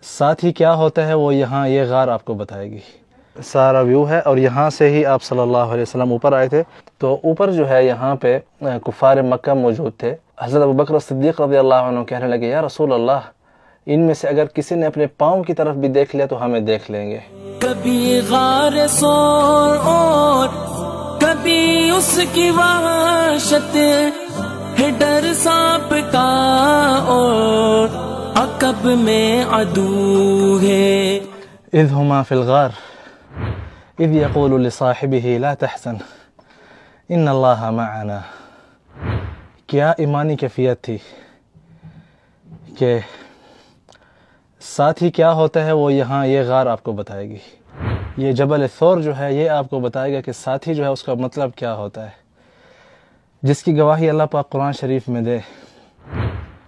ساتھ ہی کیا ہوتا ہے وہ یہاں یہ غار آپ کو بتائے گی. سارا ویو ہے اور یہاں سے ہی آپ صلی اللہ علیہ وسلم اوپر آئے تھے. تو اوپر جو ہے یہاں پہ کفار مکہ موجود تھے. حضرت ابوبکر صدیق رضی اللہ عنہ کہنے لگے یا رسول اللہ ان میں سے اگر کسی نے اپنے پاؤں کی طرف بھی دیکھ لیا تو ہمیں دیکھ لیں گے. کبھی غار سور اور کبھی اس کی وحشت ہے ڈر سانپ کا اور عقب میں عدو ہے. اذ ہما فی الغار اذ یقول لصاحبہ لا تحزن ان اللہ معنا. کیا ایمانی کیفیت تھی کہ ساتھ ہی کیا ہوتا ہے وہ یہاں یہ غار آپ کو بتائے گی. یہ جبل ثور جو ہے یہ آپ کو بتائے گا کہ ساتھی جو ہے اس کا مطلب کیا ہوتا ہے، جس کی گواہی اللہ پاک قرآن شریف میں دے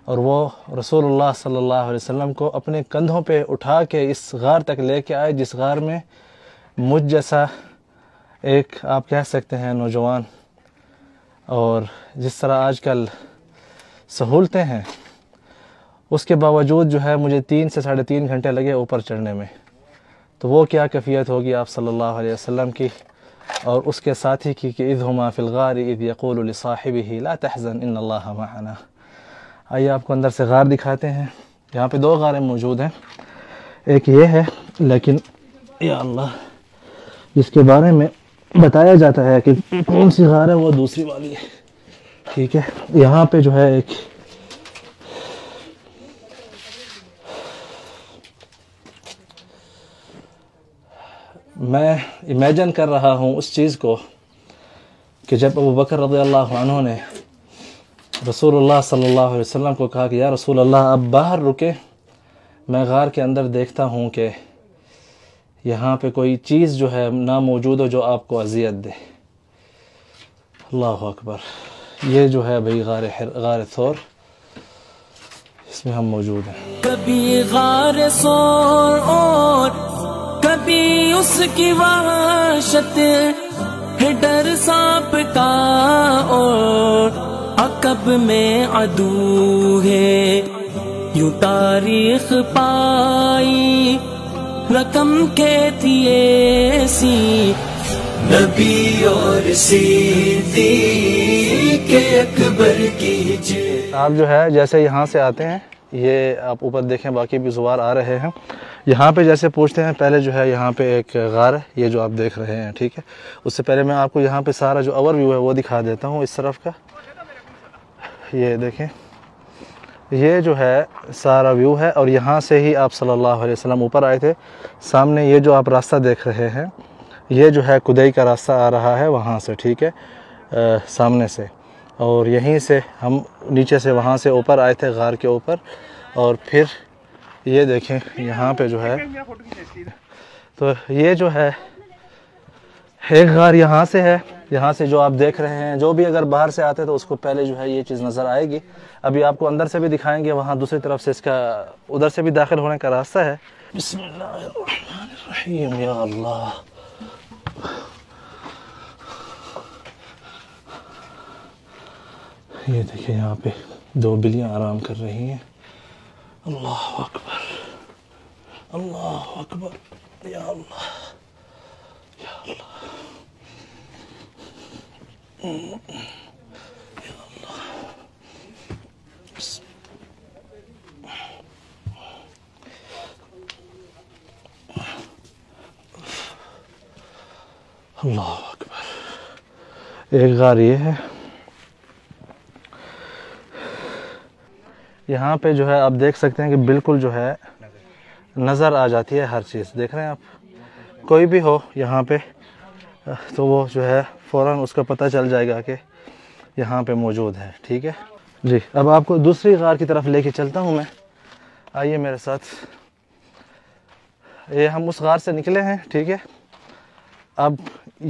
اور وہ رسول اللہ صلی اللہ علیہ وسلم کو اپنے کندھوں پہ اٹھا کے اس غار تک لے کے آئے جس غار میں مجھ جیسا ایک آپ کہہ سکتے ہیں نوجوان، اور جس طرح آج کل سہولتیں ہیں اس کے باوجود جو ہے مجھے 3 سے 3.5 گھنٹے لگے اوپر چڑھنے میں. تو وہ کیا کیفیت ہوگی آپ صلی اللہ علیہ وسلم کی اور اس کے ساتھی کی کہ اذ ہما فی الغار اذ یقول لصاحبہ لا تحزن ان اللہ معنا. آئیے آپ کو اندر سے غار دکھاتے ہیں. یہاں پہ 2 غاریں موجود ہیں، ایک یہ ہے لیکن یا اللہ جس کے بارے میں بتایا جاتا ہے کہ کون سی غار ہے وہ دوسری والی ہے. ٹھیک ہے، یہاں پہ جو ہے ایک میں امیجن کر رہا ہوں اس چیز کو کہ جب ابوبکر رضی اللہ عنہ نے رسول اللہ صلی اللہ علیہ وسلم کو کہا کہ یا رسول اللہ اب باہر رکے، میں غار کے اندر دیکھتا ہوں کہ یہاں پہ کوئی چیز جو ہے نہ موجود ہو جو آپ کو اذیت دے. اللہ اکبر. یہ جو ہے بھئی غار ثور، اس میں ہم موجود ہیں. کبھی غار سور اور کبھی اس کی وحشت ہے ڈر سانپ کا اور عقب میں عدو ہے. یوں تاریخ پائی رقم کے تھی ایسی نبی اور صدیق اکبر کی جے. آپ جو ہے جیسے یہاں سے آتے ہیں، یہ آپ اوپر دیکھیں باقی بھی زوار آ رہے ہیں، یہاں پہ جیسے پوچھتے ہیں پہلے جو ہے یہاں پہ ایک غار ہے یہ جو آپ دیکھ رہے ہیں. ٹھیک ہے، اس سے پہلے میں آپ کو یہاں پہ سارا جو اوور ویو ہے وہ دکھا دیتا ہوں اس طرف کا. یہ دیکھیں یہ جو ہے سارا ویو ہے اور یہاں سے ہی آپ صلی اللہ علیہ وسلم اوپر آئے تھے. سامنے یہ جو آپ راستہ دیکھ رہے ہیں یہ جو ہے کدئی کا راستہ آ رہا ہے وہاں سے. ٹھیک ہے، سامنے سے، اور یہیں سے ہم نیچے سے وہاں سے اوپر آئے تھے غار کے اوپر. اور پھر یہ دیکھیں یہاں پہ جو ہے تو یہ جو ہے ایک غار یہاں سے ہے، یہاں سے جو آپ دیکھ رہے ہیں جو بھی اگر باہر سے آتے تو اس کو پہلے جو ہے یہ چیز نظر آئے گی. ابھی آپ کو اندر سے بھی دکھائیں گے، وہاں دوسری طرف سے اس کا ادھر سے بھی داخل ہونے کا راستہ ہے. بسم اللہ الرحمن الرحیم. یا اللہ، یہ دیکھیں یہاں پہ 2 بلیاں آرام کر رہی ہیں. اللہ اکبر، اللہ اکبر. یا اللہ، یا اللہ، یا اللہ. اللہ اکبر. ایک غار یہ ہے، یہاں پہ جو ہے آپ دیکھ سکتے ہیں کہ بالکل جو ہے نظر آ جاتی ہے ہر چیز. دیکھ رہے ہیں آپ، کوئی بھی ہو یہاں پہ تو وہ جو ہے فوراً اس کا پتہ چل جائے گا کہ یہاں پہ موجود ہے. ٹھیک ہے جی. اب آپ کو دوسری غار کی طرف لے کے چلتا ہوں میں. آئیے میرے ساتھ. یہ ہم اس غار سے نکلے ہیں. ٹھیک ہے، اب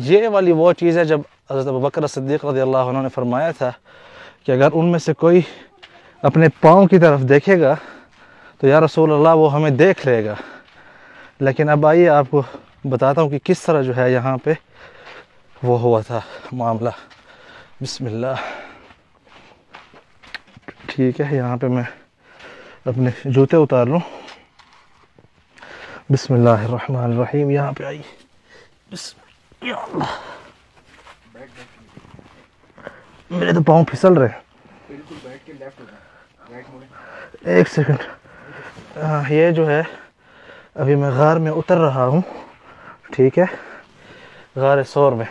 یہ والی وہ چیز ہے جب حضرت ابوبکر صدیق رضی اللہ عنہ نے فرمایا تھا کہ اگر ان میں سے کوئی اپنے پاؤں کی طرف دیکھے گا تو یا رسول اللہ وہ ہمیں دیکھ لے گا. لیکن اب آئیے آپ کو بتاتا ہوں کہ کس طرح جو ہے یہاں پہ وہ ہوا تھا معاملہ. بسم اللہ. ٹھیک ہے، یہاں پہ میں اپنے جوتے اتار لوں. بسم اللہ الرحمن الرحیم. یہاں پہ آئیے. بسم یا اللہ, میرے تو پاؤں پھسل رہے ہیں. ایک سیکنڈ. یہ جو ہے ابھی میں غار میں اتر رہا ہوں, ٹھیک ہے, غار ثور میں.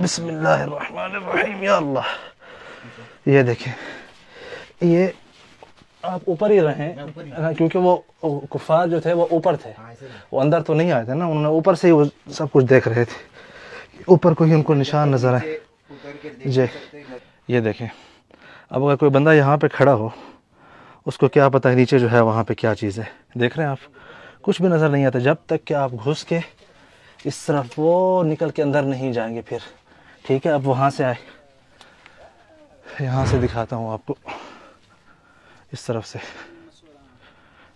بسم اللہ الرحمن الرحیم. یا اللہ, یہ دیکھیں, یہ آپ اوپر ہی رہیں کیونکہ وہ کفار جو تھے وہ اوپر تھے, وہ اندر تو نہیں آئے تھے نا, انہوں نے اوپر سے ہی وہ سب کچھ دیکھ رہے تھے. اوپر کو ہی ان کو نشان نظر آئے. جی یہ دیکھیں, اب اگر کوئی بندہ یہاں پہ کھڑا ہو, اس کو کیا پتہ ہے نیچے جو ہے وہاں پہ کیا چیز ہے. دیکھ رہے ہیں آپ, کچھ بھی نظر نہیں آتا جب تک کہ آپ گھس کے اس طرف وہ نکل کے اندر نہیں جائیں گے پھر, ٹھیک ہے. اب وہاں سے آئے, یہاں سے دکھاتا ہوں آپ کو, اس طرف سے.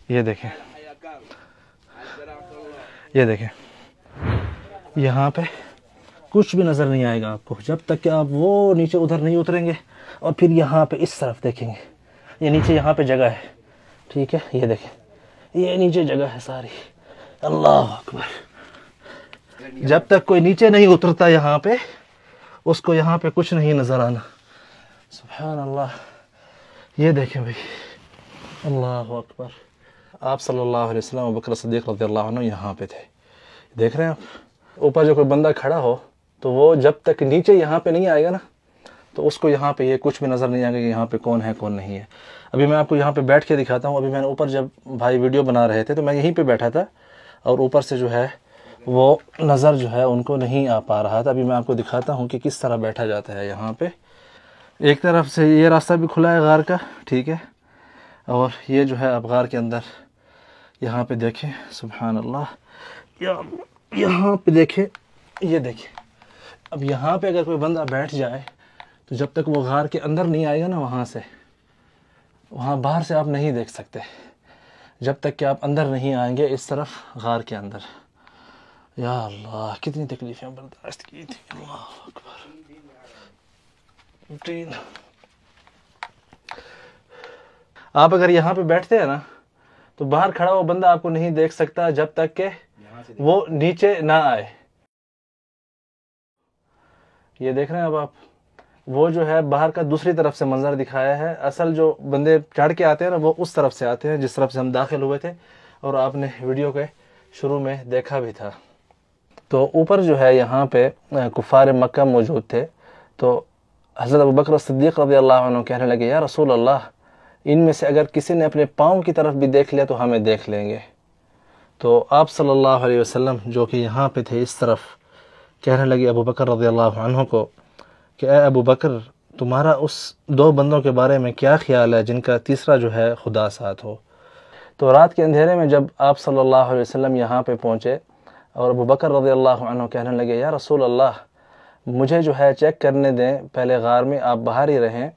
یہ دیکھیں, یہ دیکھیں, یہاں پہ کچھ بھی نظر نہیں آئے گا آپ کو جب تک کہ آپ وہ نیچے ادھر نہیں اتریں گے. اور پھر یہاں پہ اس طرف دیکھیں گے, یہ نیچے یہاں پہ جگہ ہے, ٹھیک ہے. یہ دیکھیں, یہ نیچے جگہ ہے ساری. اللہ اکبر. جب تک کوئی نیچے نہیں اترتا یہاں پہ, اس کو یہاں پہ کچھ نہیں نظر آنا. سبحان اللہ. یہ دیکھیں بھائی, اللہ اکبر. آپ صلی اللہ علیہ وسلم ابوبکر صدیق رضی اللہ عنہ یہاں پہ تھے. دیکھ رہے ہیں آپ, اوپر جو کوئی بندہ کھڑا ہو تو وہ جب تک نیچے یہاں پہ نہیں آئے گا نا, تو اس کو یہاں پہ یہ کچھ بھی نظر نہیں آئے گا کہ یہاں پہ کون ہے کون نہیں ہے. ابھی میں آپ کو یہاں پہ بیٹھ کے دکھاتا ہوں. ابھی میں نے اوپر جب بھائی ویڈیو بنا رہے تھے تو میں یہیں پہ بیٹھا تھا, اور اوپر سے جو ہے وہ نظر جو ہے ان کو نہیں آ پا رہا تھا. ابھی میں آپ کو دکھاتا ہوں کہ کس طرح بیٹھا جاتا ہے یہاں پہ. ایک طرف سے یہ راستہ بھی کھلا ہے غار کا, ٹھیک ہے, اور یہ جو ہے اب غار کے اندر یہاں پہ دیکھیں. سبحان اللہ. یہاں پہ دیکھیں, یہ دیکھیں. اب یہاں پہ اگر کوئی بندہ بیٹھ جائے تو جب تک وہ غار کے اندر نہیں آئے گا نا, وہاں سے, وہاں باہر سے آپ نہیں دیکھ سکتے جب تک کہ آپ اندر نہیں آئیں گے اس طرف غار کے اندر. یا اللہ, کتنی تکلیفیں برداشت کی تھی. اللہ اکبر. آپ اگر یہاں پہ بیٹھتے ہیں نا تو باہر کھڑا ہوا بندہ آپ کو نہیں دیکھ سکتا جب تک کہ وہ نیچے نہ آئے. یہ دیکھ رہے ہیں اب آپ, وہ جو ہے باہر کا دوسری طرف سے منظر دکھایا ہے. اصل جو بندے چڑھ کے آتے ہیں نا, وہ اس طرف سے آتے ہیں جس طرف سے ہم داخل ہوئے تھے, اور آپ نے ویڈیو کے شروع میں دیکھا بھی تھا. تو اوپر جو ہے یہاں پہ کفار مکہ موجود تھے. تو حضرت ابوبکر صدیق رضی اللہ عنہ کہنے لگے, یا رسول اللہ, ان میں سے اگر کسی نے اپنے پاؤں کی طرف بھی دیکھ لیا تو ہمیں دیکھ لیں گے. تو آپ صلی اللہ علیہ وسلم جو کہ یہاں پہ تھے اس طرف, کہنے لگے ابوبکر رضی اللہ عنہ کو کہ اے ابوبکر, تمہارا اس دو بندوں کے بارے میں کیا خیال ہے جن کا تیسرا جو ہے خدا ساتھ ہو. تو رات کے اندھیرے میں جب آپ صلی اللہ علیہ وسلم یہاں پہ پہنچے, اور ابوبکر رضی اللہ عنہ کہنے لگے, یا رسول اللہ, مجھے جو ہے چیک کرنے دیں پہلے غار میں, آپ باہر ہی رہیں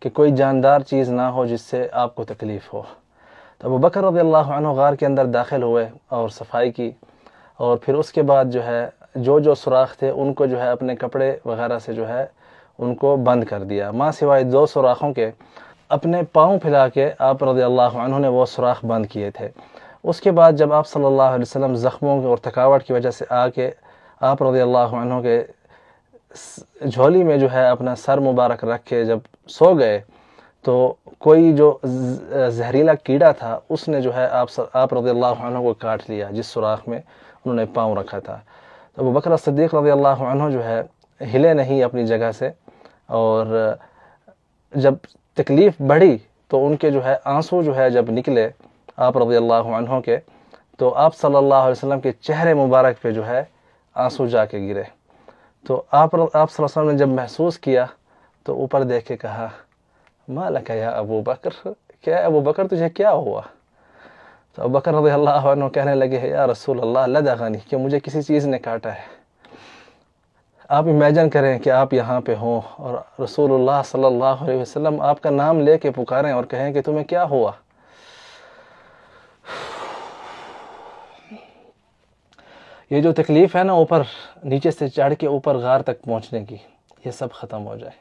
کہ کوئی جاندار چیز نہ ہو جس سے آپ کو تکلیف ہو. تو ابوبکر رضی اللہ عنہ غار کے اندر داخل ہوئے اور صفائی کی, اور پھر اس کے بعد جو ہے جو سوراخ تھے ان کو جو ہے اپنے کپڑے وغیرہ سے جو ہے ان کو بند کر دیا, ماں سوائے 2 سوراخوں کے. اپنے پاؤں پھیلا کے آپ رضی اللہ عنہ نے وہ سوراخ بند کیے تھے. اس کے بعد جب آپ صلی اللہ علیہ وسلم زخموں اور تھکاوٹ کی وجہ سے آ کے آپ رضی اللہ عنہ کے جھولی میں جو ہے اپنا سر مبارک رکھ کے جب سو گئے, تو کوئی جو زہریلا کیڑا تھا اس نے جو ہے آپ رضی اللہ عنہ کو کاٹ لیا جس سوراخ میں انہوں نے پاؤں رکھا تھا. تو ابوبکر صدیق رضی اللہ عنہ جو ہے ہلے نہیں اپنی جگہ سے, اور جب تکلیف بڑھی تو ان کے جو ہے آنسو جو ہے جب نکلے آپ رضی اللہ عنہ کے, تو آپ صلی اللہ علیہ وسلم کے چہرے مبارک پہ جو ہے آنسو جا کے گرے. تو آپ صلی اللہ علیہ وسلم نے جب محسوس کیا تو اوپر دیکھ کے کہا, ما لک یا ابو بکر, کیا ابو بکر تجھے کیا ہوا. تو ابو بکر رضی اللہ عنہ کہنے لگے, یا رسول اللہ لدغنی, کہ مجھے کسی چیز نے کاٹا ہے. آپ امیجن کریں کہ آپ یہاں پہ ہوں اور رسول اللہ صلی اللہ علیہ وسلم آپ کا نام لے کے پکاریں اور کہیں کہ تمہیں کیا ہوا. یہ جو تکلیف ہے نا اوپر نیچے سے چڑھ کے اوپر غار تک پہنچنے کی, یہ سب ختم ہو جائے.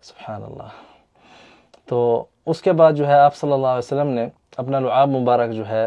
سبحان اللہ. تو اس کے بعد جو ہے آپ صلی اللہ علیہ وسلم نے اپنا لعاب مبارک جو ہے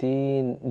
3